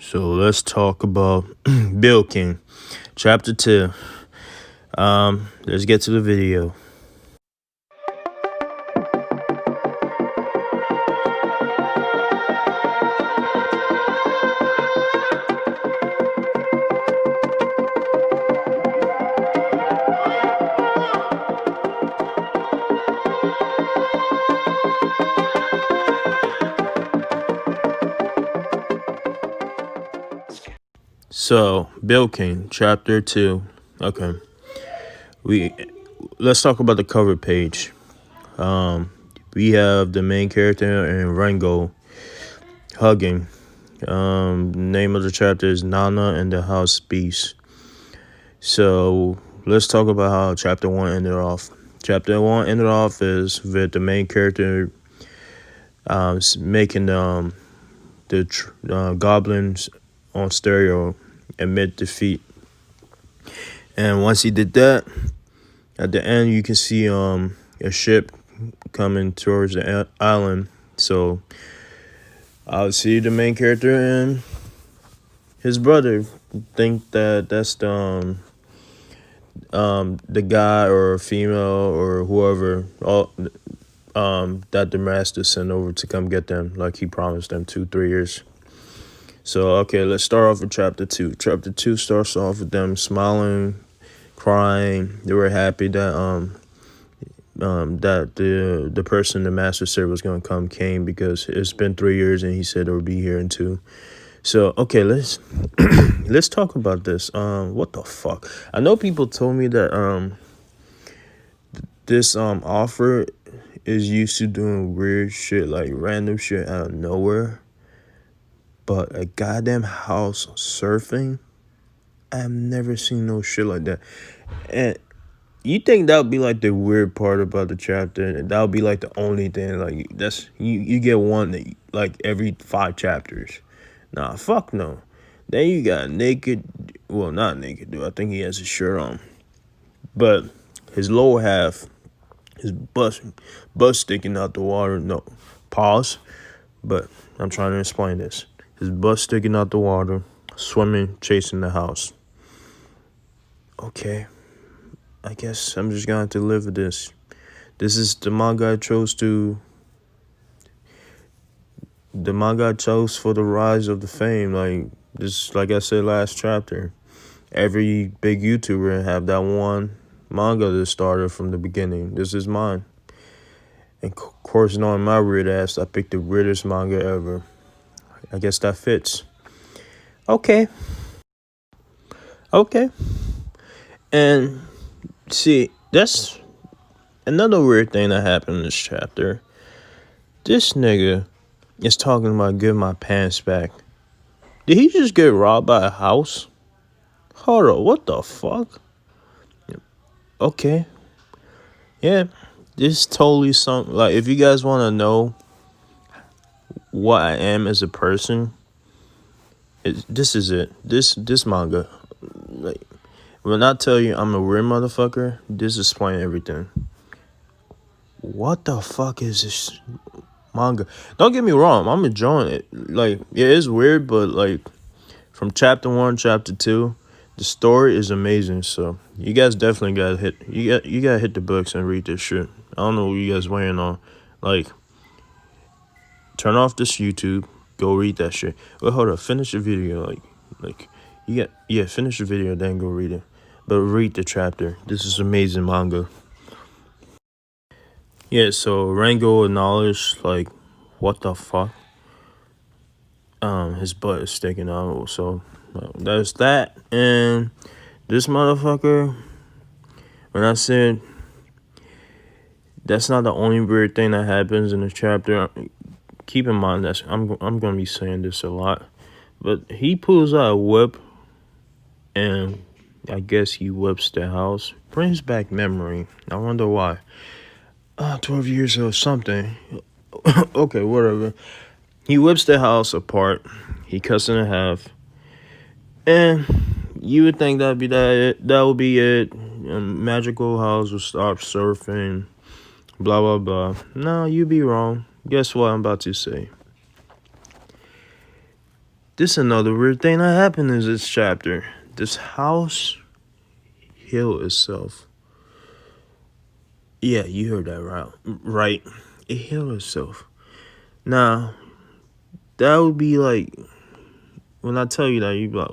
So let's talk about Bill King, chapter 2. Let's get to the video. So, Bill King, chapter 2. Okay. Let's talk about the cover page. We have the main character and Rango hugging. Name of the chapter is Nana and the House Beast. So let's talk about how chapter 1 ended off. Chapter 1 ended off is with the main character making the goblins on stereo admit defeat. And once he did that, at the end you can see a ship coming towards the island. So I'll see the main character and his brother think that that's the guy or female or whoever that the master sent over to come get them, like he promised them 2-3 years. So okay, let's start off with chapter 2. Chapter 2 starts off with them smiling, crying. They were happy that that the person the master said was gonna came because it's been 3 years and he said it would be here in 2. So okay, let's let's talk about this. What the fuck? I know people told me that this offer is used to doing weird shit, like random shit out of nowhere. But a goddamn house surfing, I've never seen no shit like that. And you think that would be like the weird part about the chapter? That would be like the only thing, like that's you get one like every 5 chapters. Nah, fuck no. Then you got naked, well, not naked dude. I think he has his shirt on, but his lower half, his butt sticking out the water. No, pause. But I'm trying to explain this. His butt sticking out the water, swimming, chasing the house. Okay, I guess I'm just gonna have to live with this. This is the manga I chose to. The manga I chose for the rise of the fame. Like this, like I said last chapter, every big YouTuber have that one manga that started from the beginning. This is mine. And of course, knowing my weird ass, I picked the weirdest manga ever. I guess that fits. Okay. And see, that's another weird thing that happened in this chapter. This nigga is talking about giving my pants back. Did he just get robbed by a house? Hold on, what the fuck? Okay. Yeah, this is totally something. Like, if you guys want to know what I am as a person, this is it. This manga. Like, when I tell you I'm a weird motherfucker, this is explain everything. What the fuck is this manga? Don't get me wrong, I'm enjoying it. Like, it is weird, but like from chapter 1, chapter 2, the story is amazing. So you guys definitely gotta hit the books and read this shit. I don't know what you guys waiting on. Like, turn off this YouTube, go read that shit. Well, hold up, finish the video. Finish the video, then go read it. But read the chapter. This is amazing manga. Yeah, so Rango acknowledged, like, what the fuck? His butt is sticking out, so there's that. And this motherfucker, when I said that's not the only weird thing that happens in the chapter, keep in mind that I'm gonna be saying this a lot, but he pulls out a whip, and I guess he whips the house. Brings back memory. I wonder why. 12 years or something. Okay, whatever. He whips the house apart. He cuts it in half. And you would think that would be it. Magical house will stop surfing. Blah, blah, blah. No, you'd be wrong. Guess what I'm about to say. This another weird thing that happened in this chapter. This house healed itself. Yeah, you heard that right. It healed itself. Now, that would be like, when I tell you that, you'd be like,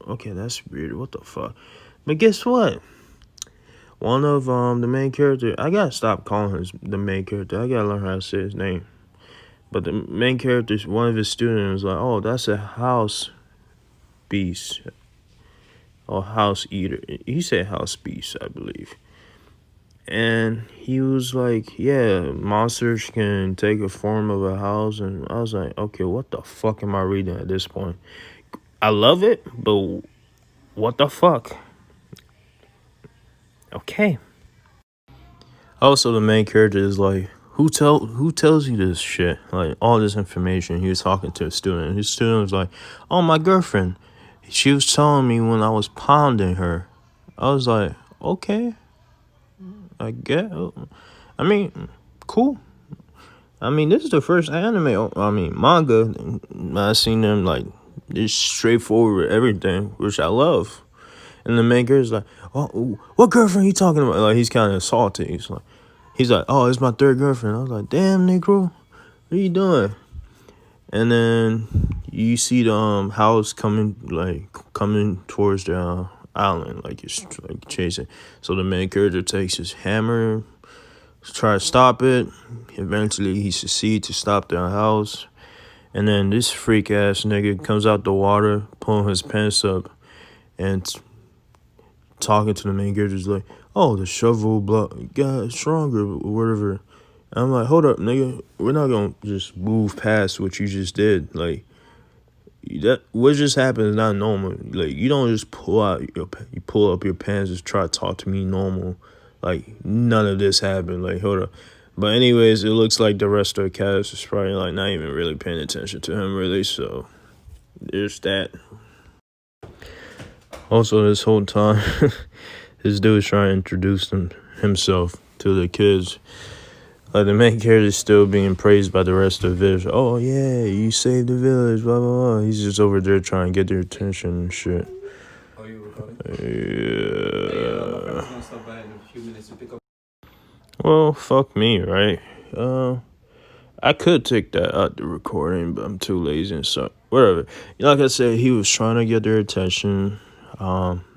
okay, that's weird. What the fuck? But guess what? One of the main character, I gotta stop calling him the main character. I gotta learn how to say his name. But the main character, one of his students was like, oh, that's a house beast. Or house eater. He said house beast, I believe. And he was like, yeah, monsters can take a form of a house. And I was like, okay, what the fuck am I reading at this point? I love it, but what the fuck? Okay. Also, the main character is like, who tells you this shit? Like, all this information. He was talking to a student. His student was like, oh, my girlfriend. She was telling me when I was pounding her. I was like, okay. I get. I mean, cool. I mean, this is the first anime. I mean, manga. I seen them like just straightforward with everything, which I love. And the main character's like, oh, what girlfriend you talking about? Like, he's kind of salty. He's like, oh, it's my third girlfriend. I was like, damn, Negro, what are you doing? And then you see the house coming towards the island, like it's like chasing. So the main character takes his hammer, try to stop it. Eventually, he succeeds to stop the house. And then this freak ass nigga comes out the water, pulling his pants up, and talking to the main character's like, oh, the shovel block got stronger, or whatever. And I'm like, hold up, nigga. We're not gonna just move past what you just did. Like, that what just happened is not normal. Like, you don't just pull up your pants and try to talk to me normal. Like, none of this happened. Like, hold up. But anyways, it looks like the rest of the cast is probably like not even really paying attention to him really. So there's that. Also, this whole time, this dude is trying to introduce himself to the kids. Like, the main character is still being praised by the rest of the village. Oh, yeah, you saved the village, blah, blah, blah. He's just over there trying to get their attention and shit. Are you recording? Yeah. I'm gonna stop by in a few minutes to pick up. Well, fuck me, right? I could take that out the recording, but I'm too lazy and so whatever. Like I said, he was trying to get their attention.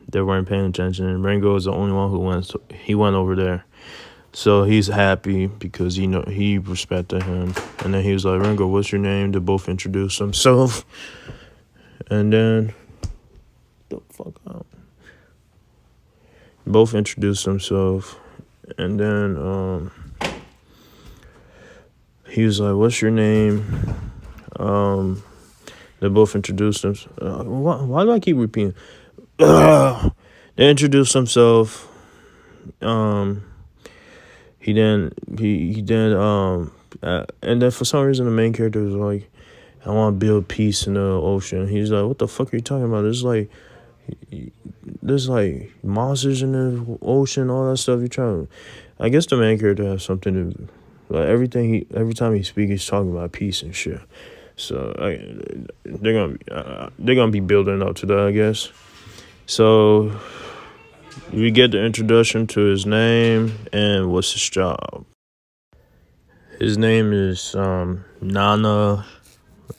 They weren't paying attention, and Ringo was the only one who went. So he went over there. So he's happy because he respected him. And then he was like, Ringo, what's your name? They both introduced themselves. And then the fuck out. Both introduced themselves. And then he was like, what's your name? They both introduced themselves. Why do I keep repeating? They introduced themselves. He then and then for some reason the main character was like, I want to build peace in the ocean. He's like, what the fuck are you talking about? There's like monsters in the ocean, all that stuff. I guess the main character has something to, like, every time he speaks, he's talking about peace and shit. So they're gonna be building up to that, I guess. So we get the introduction to his name and what's his job. His name is Nana.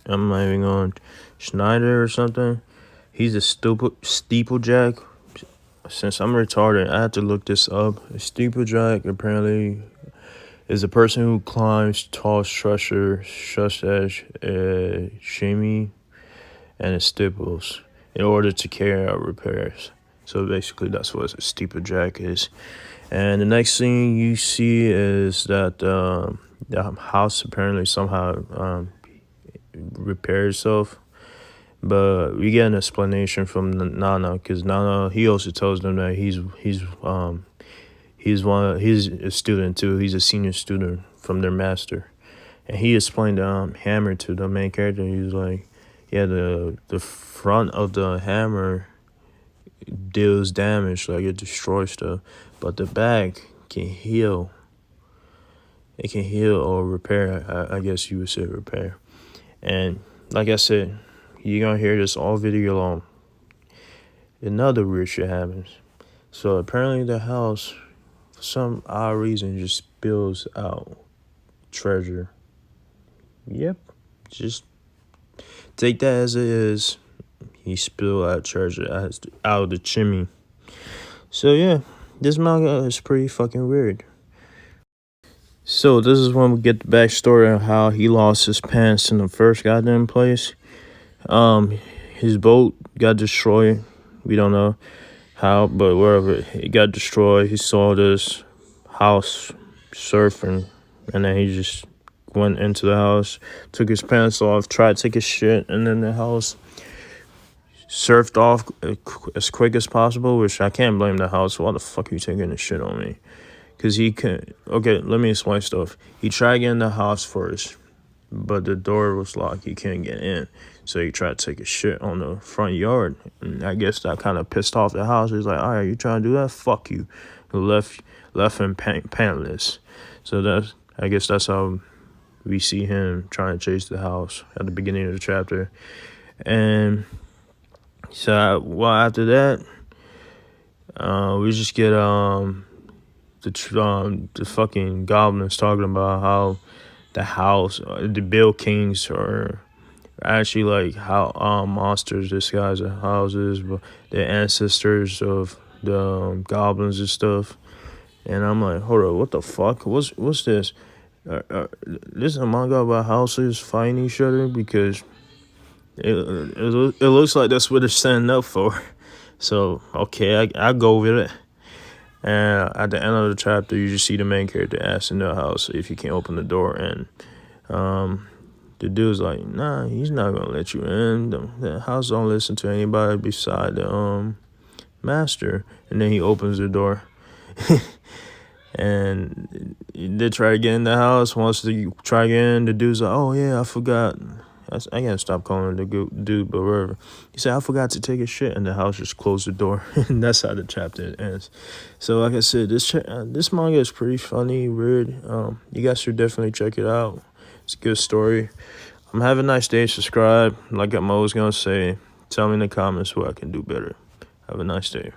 I'm not even going Schneider or something. He's a steeplejack. Since I'm retarded, I had to look this up. A steeplejack apparently is a person who climbs tall structures such as chimney and steeples in order to carry out repairs. So basically, that's what a steeplejack is. And the next thing you see is that the house apparently somehow repairs itself. But we get an explanation from Nana, because Nana, he also tells them that he's a student too. He's a senior student from their master, and he explained the hammer to the main character. He was like, yeah, the front of the hammer deals damage, like it destroys stuff, but the back can heal. It can heal or repair. I guess you would say repair. And like I said, you're gonna hear this all video long. Another weird shit happens. So apparently the house, for some odd reason, just spills out treasure. Yep, just take that as it is. He spilled out treasure out of the chimney. So yeah, this manga is pretty fucking weird. So this is when we get the backstory of how he lost his pants in the first goddamn place. His boat got destroyed. We don't know how, but wherever it got destroyed, he saw this house surfing, and then he just went into the house, took his pants off, tried to take his shit, and then the house surfed off as quick as possible, which I can't blame the house. Why the fuck are you taking this shit on me? Because he can. Okay, let me explain stuff. He tried getting the house first, but the door was locked. He couldn't get in. So he tried to take a shit on the front yard. And I guess that kind of pissed off the house. He's like, all right, you trying to do that? Fuck you. He left him pantless. So I guess that's how we see him trying to chase the house at the beginning of the chapter. And so after that, we just get the fucking goblins talking about how the house, the Bill Kings are actually like how monsters disguised as houses, but the ancestors of the goblins and stuff. And I'm like, hold up, what the fuck? What's this? This is a manga about houses fighting each other, because it looks like that's what they're standing up for. So okay, I go with it. And at the end of the chapter, you just see the main character asking the house if he can open the door, and the dude's like, nah, he's not gonna let you in. The house don't listen to anybody beside the master. And then he opens the door, and they try to get in the house. Once they try again, the dude's like, oh yeah, I forgot. I gotta stop calling him the dude, but whatever. He said, I forgot to take a shit, and the house just closed the door. And that's how the chapter ends. So like I said, this manga is pretty funny, weird. You guys should definitely check it out. It's a good story. Have a nice day. Subscribe. Like I'm always gonna say, tell me in the comments what I can do better. Have a nice day.